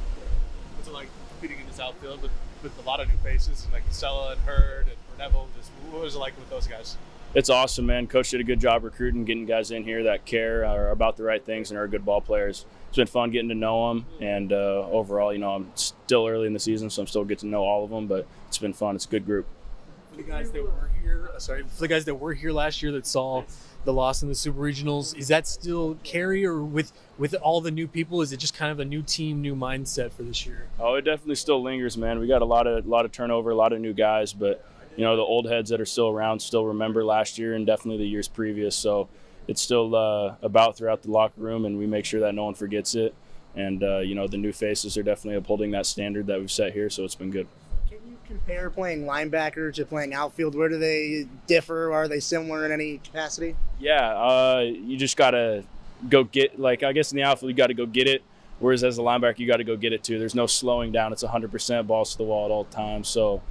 What's it like competing in this outfield with a lot of new faces, like Stella and Hurd and Neville? What was it like with those guys? It's awesome, man. Coach did a good job recruiting, getting guys in here that care, are about the right things, and are good ball players. It's been fun getting to know them, and overall, I'm still early in the season, so I'm still getting to know all of them, but it's been fun. It's a good group. For the guys that were here last year that saw the loss in the Super Regionals, is that still carry, or with all the new people, is it just kind of a new team, new mindset for this year? Oh, it definitely still lingers, man. We got a lot of turnover, a lot of new guys, but the old heads that are still around still remember last year and definitely the years previous. So it's still about throughout the locker room, and we make sure that no one forgets it. And, the new faces are definitely upholding that standard that we've set here, so it's been good. Can you compare playing linebacker to playing outfield? Where do they differ? Are they similar in any capacity? Yeah, you just got to go get, I guess in the outfield you got to go get it, whereas as a linebacker you got to go get it too. There's no slowing down. It's 100% balls to the wall at all times. So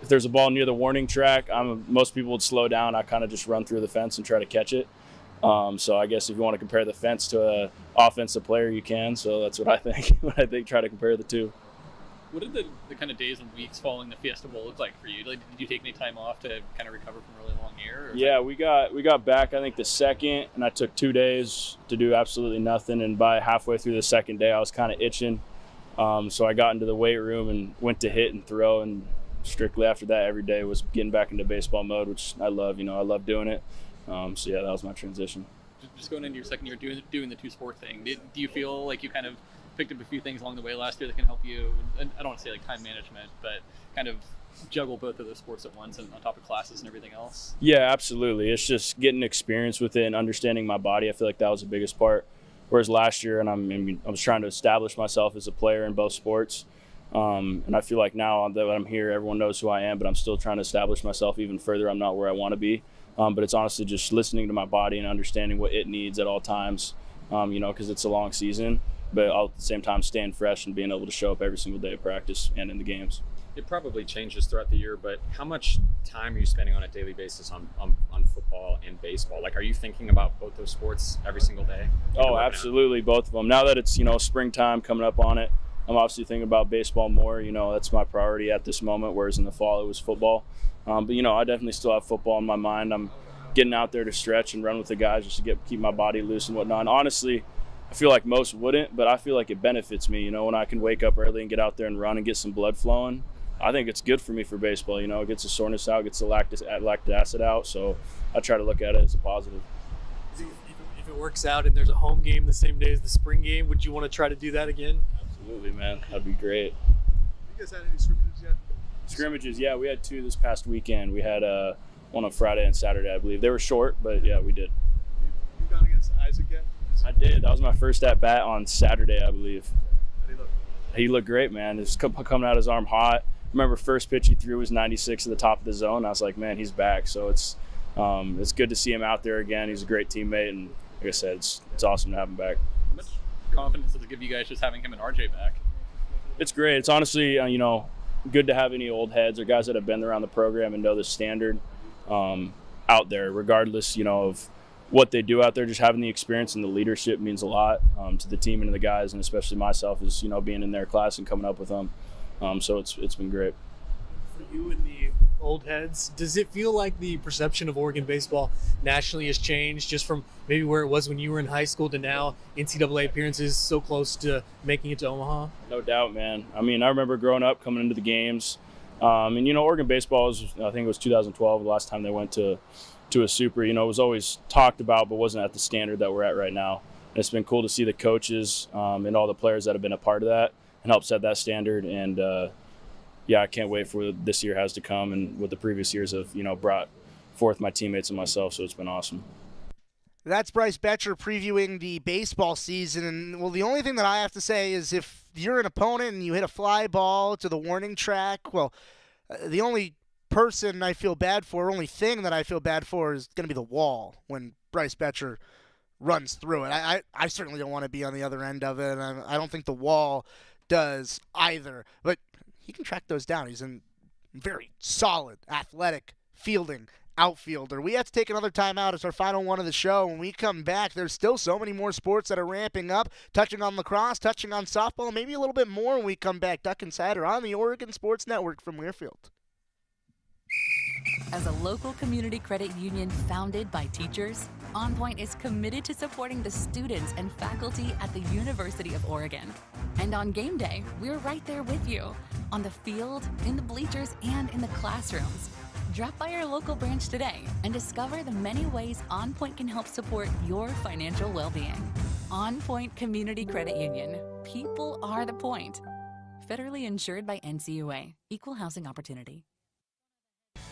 if there's a ball near the warning track, most people would slow down. I kind of just run through the fence and try to catch it. So I guess if you want to compare the fence to an offensive player, you can. So that's what I think. Try to compare the two. What did the kind of days and weeks following the Fiesta Bowl look like for you? Did you take any time off to kind of recover from a really long year? Yeah, we got back, I think, the second, and I took 2 days to do absolutely nothing. And by halfway through the second day, I was kind of itching. So I got into the weight room and went to hit and throw, and strictly after that every day was getting back into baseball mode, which I love. I love doing it. So yeah, that was my transition. Just going into your second year doing the two-sport thing, do you feel like you kind of picked up a few things along the way last year that can help you, and I don't want to say time management, but kind of juggle both of those sports at once and on top of classes and everything else? Yeah, absolutely. It's just getting experience with it and understanding my body. I feel like that was the biggest part. Whereas last year, and I was trying to establish myself as a player in both sports. And I feel like now that I'm here, everyone knows who I am, but I'm still trying to establish myself even further. I'm not where I want to be. But it's honestly just listening to my body and understanding what it needs at all times, because it's a long season, but at the same time staying fresh and being able to show up every single day of practice and in the games. It probably changes throughout the year, but how much time are you spending on a daily basis on football and baseball? Are you thinking about both those sports every single day? Oh, absolutely, both of them. Now that it's, springtime coming up on it, I'm obviously thinking about baseball more. That's my priority at this moment, whereas in the fall it was football. But, I definitely still have football in my mind. I'm getting out there to stretch and run with the guys just to keep my body loose and whatnot. And honestly, I feel like most wouldn't, but I feel like it benefits me, when I can wake up early and get out there and run and get some blood flowing. I think it's good for me for baseball. It gets the soreness out, gets the lactic acid out. So I try to look at it as a positive. If it works out and there's a home game the same day as the spring game, would you want to try to do that again? Absolutely, man. That'd be great. You guys had any scrimmages yet? Scrimmages, yeah. We had 2 this past weekend. We had one on Friday and Saturday, I believe. They were short, but yeah, we did. You gone against Isaac yet? I did. That was my first at-bat on Saturday, I believe. How did he look? He looked great, man. It's coming out his arm hot. Remember, first pitch he threw was 96 at the top of the zone. I was like, man, he's back. So it's it's good to see him out there again. He's a great teammate, and like I said, it's awesome to have him back. How much confidence does it give you guys just having him and RJ back? It's great. It's honestly, good to have any old heads or guys that have been around the program and know the standard out there, regardless, of what they do out there. Just having the experience and the leadership means a lot to the team and to the guys, and especially myself, is being in their class and coming up with them. So it's been great. For you and the old heads, does it feel like the perception of Oregon baseball nationally has changed, just from maybe where it was when you were in high school to now NCAA appearances so close to making it to Omaha? No doubt, man. I remember growing up, coming into the games, and Oregon baseball was, I think it was 2012, the last time they went to a super. It was always talked about, but wasn't at the standard that we're at right now. And it's been cool to see the coaches and all the players that have been a part of that and help set that standard. And I can't wait for what this year has to come, and what the previous years have brought forth my teammates and myself. So it's been awesome. That's Bryce Betcher previewing the baseball season. And, well, the only thing that I have to say is if you're an opponent and you hit a fly ball to the warning track, well, the only person I feel bad for, only thing that I feel bad for, is going to be the wall when Bryce Betcher runs through it. I certainly don't want to be on the other end of it, and I don't think the wall does either. But he can track those down. He's a very solid, athletic, fielding outfielder. We have to take another time out. It's our final one of the show. When we come back, there's still so many more sports that are ramping up, touching on lacrosse, touching on softball, maybe a little bit more when we come back. Duck Insider on the Oregon Sports Network from Learfield. As a local community credit union founded by teachers, OnPoint is committed to supporting the students and faculty at the University of Oregon. And on game day, we're right there with you, on the field, in the bleachers, and in the classrooms. Drop by our local branch today and discover the many ways OnPoint can help support your financial well-being. OnPoint Community Credit Union. People are the point. Federally insured by NCUA. Equal housing opportunity.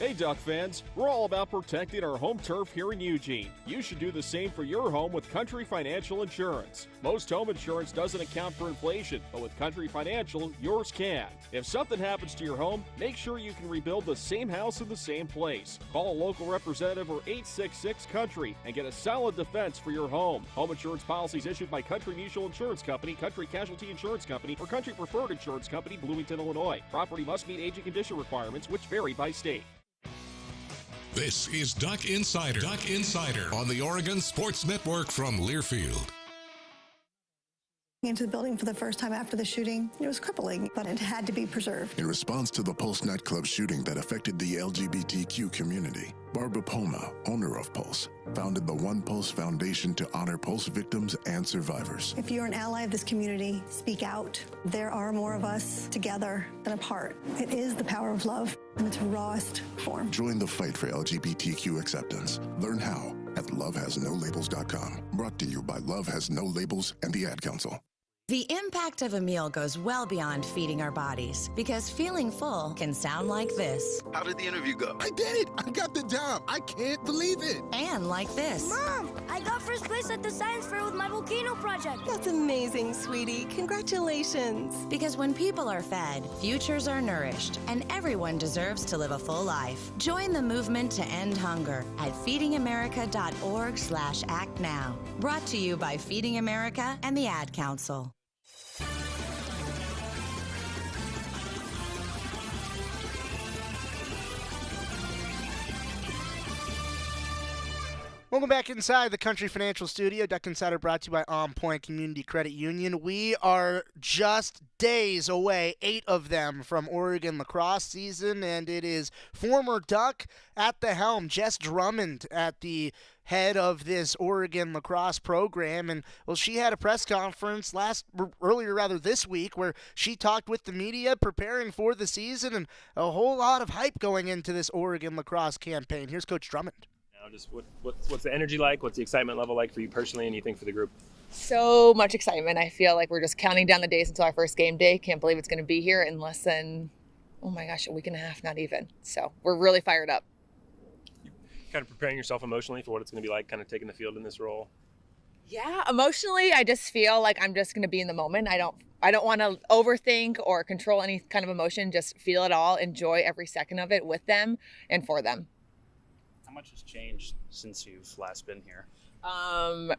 Hey Duck fans, we're all about protecting our home turf here in Eugene. You should do the same for your home with Country Financial Insurance. Most home insurance doesn't account for inflation, but with Country Financial, yours can. If something happens to your home, make sure you can rebuild the same house in the same place. Call a local representative or 866-COUNTRY and get a solid defense for your home. Home insurance policies issued by Country Mutual Insurance Company, Country Casualty Insurance Company, or Country Preferred Insurance Company, Bloomington, Illinois. Property must meet age and condition requirements, which vary by state. This is Duck Insider. Duck Insider on the Oregon Sports Network from Learfield. Into the building for the first time after the shooting. It was crippling, but it had to be preserved. In response to the Pulse nightclub shooting that affected the LGBTQ community, Barbara Poma, owner of Pulse, founded the One Pulse Foundation to honor Pulse victims and survivors. If you're an ally of this community, speak out. There are more of us together than apart. It is the power of love in its rawest form. Join the fight for LGBTQ acceptance. Learn how at lovehasnolabels.com. Brought to you by Love Has No Labels and the Ad Council. The impact of a meal goes well beyond feeding our bodies, because feeling full can sound like this. How did the interview go? I did it! I got the job! I can't believe it! And like this. Mom, I got first place at the science fair with my volcano project. That's amazing, sweetie. Congratulations. Because when people are fed, futures are nourished, and everyone deserves to live a full life. Join the movement to end hunger at feedingamerica.org/act now. Brought to you by Feeding America and the Ad Council. Welcome back inside the Country Financial Studio. Duck Insider brought to you by OnPoint Community Credit Union. We are just days away, 8 of them, from Oregon lacrosse season, and it is former Duck at the helm, Jess Drummond at the head of this Oregon lacrosse program. And, well, she had a press conference earlier this week, where she talked with the media preparing for the season, and a whole lot of hype going into this Oregon lacrosse campaign. Here's Coach Drummond. Just what's the energy like? What's the excitement level like for you personally, and you think for the group? So much excitement. I feel like we're just counting down the days until our first game day. Can't believe it's going to be here in less than, oh my gosh, a week and a half, not even. So we're really fired up. Kind of preparing yourself emotionally for what it's going to be like, kind of taking the field in this role. Yeah, emotionally, I just feel like I'm just going to be in the moment. I don't want to overthink or control any kind of emotion. Just feel it all, enjoy every second of it with them and for them. How much has changed since you've last been here?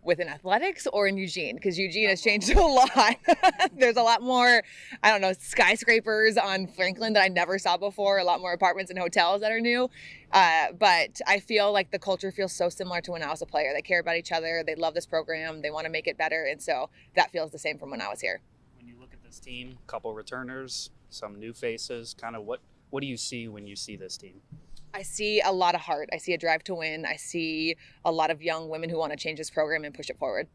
Within athletics or in Eugene? Because Eugene has changed a lot. There's a lot more, I don't know, skyscrapers on Franklin that I never saw before, a lot more apartments and hotels that are new. But I feel like the culture feels so similar to when I was a player. They care about each other. They love this program. They want to make it better. And so that feels the same from when I was here. When you look at this team, a couple returners, some new faces, kind of what do you see when you see this team? I see a lot of heart. I see a drive to win. I see a lot of young women who want to change this program and push it forward.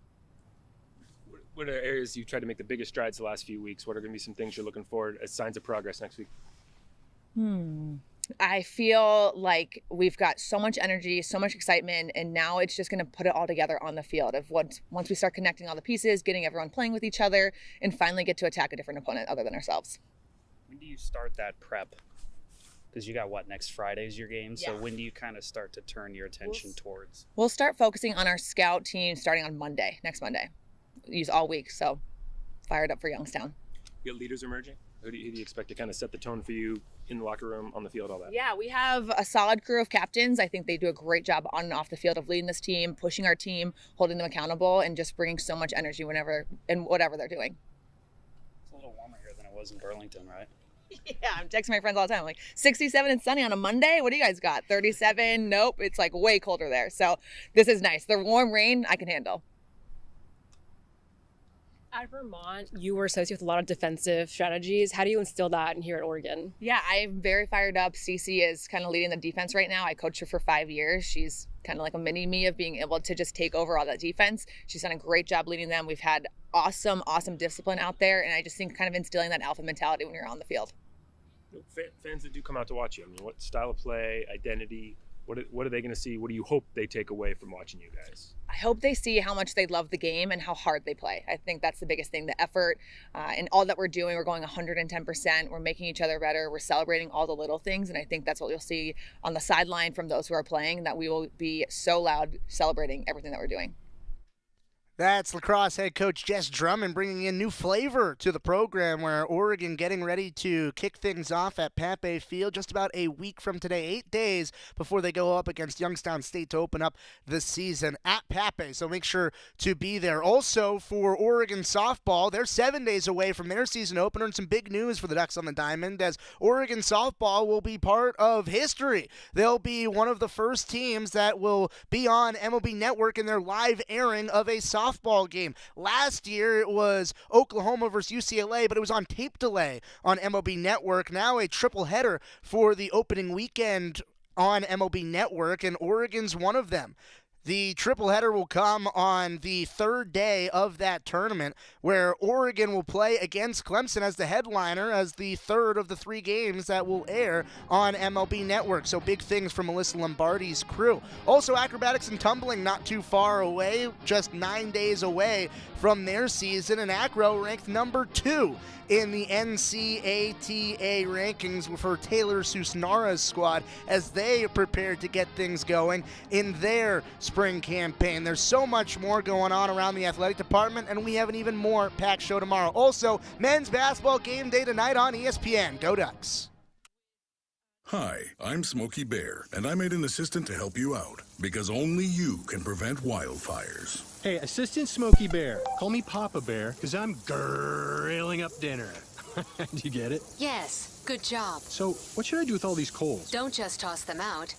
What are areas you tried to make the biggest strides the last few weeks? What are going to be some things you're looking for as signs of progress next week? I feel like we've got so much energy, so much excitement, and now it's just going to put it all together on the field. Once we start connecting all the pieces, getting everyone playing with each other, and finally get to attack a different opponent other than ourselves. When do you start that prep? Because you got next Friday's your game. So when do you kind of start to turn your attention towards? We'll start focusing on our scout team starting on next Monday. Use all week. So fired up for Youngstown. You got leaders emerging? Who do you expect to kind of set the tone for you in the locker room, on the field, all that? Yeah, we have a solid crew of captains. I think they do a great job on and off the field of leading this team, pushing our team, holding them accountable, and just bringing so much energy whatever they're doing. It's a little warmer here than it was in Burlington, right? Yeah, I'm texting my friends all the time. I'm like, 67 and sunny on a Monday? What do you guys got? 37? Nope, it's like way colder there. So this is nice. The warm rain I can handle. At Vermont, you were associated with a lot of defensive strategies. How do you instill that in here at Oregon? Yeah, I'm very fired up. Cece is kind of leading the defense right now. I coached her for 5 years. She's kind of like a mini me of being able to just take over all that defense. She's done a great job leading them. We've had awesome discipline out there, and I just think kind of instilling that alpha mentality when you're on the field. Fans that do come out to watch you, I mean, what style of play, identity, what are they going to see? What do you hope they take away from watching you guys? I hope they see how much they love the game and how hard they play. I think that's the biggest thing, the effort and all that we're doing. We're going 110%. We're making each other better. We're celebrating all the little things. And I think that's what you'll see on the sideline from those who are playing, that we will be so loud celebrating everything that we're doing. That's lacrosse head coach Jess Drummond bringing in new flavor to the program, where Oregon getting ready to kick things off at Pape Field just about a week from today, 8 days before they go up against Youngstown State to open up the season at Pape. So make sure to be there. Also for Oregon softball, they're 7 days away from their season opener, and some big news for the Ducks on the Diamond, as Oregon softball will be part of history. They'll be one of the first teams that will be on MLB Network in their live airing of a softball game. Last year it was Oklahoma versus UCLA, but it was on tape delay on MLB Network. Now a triple header for the opening weekend on MLB Network, and Oregon's one of them. The triple header will come on the third day of that tournament, where Oregon will play against Clemson as the headliner, as the third of the 3 games that will air on MLB Network. So big things from Melissa Lombardi's crew. Also, acrobatics and tumbling not too far away, just 9 days away from their season, and acro ranked number 2 in the NCATA rankings for Taylor Susnara's squad as they prepare to get things going in their spring campaign. There's so much more going on around the athletic department, and we have an even more packed show tomorrow. Also, men's basketball game day tonight on ESPN. Go Ducks. Hi, I'm Smokey Bear, and I made an assistant to help you out, because only you can prevent wildfires. Hey, Assistant Smokey Bear. Call me Papa Bear, because I'm grilling up dinner. Do you get it? Yes, good job. So, what should I do with all these coals? Don't just toss them out.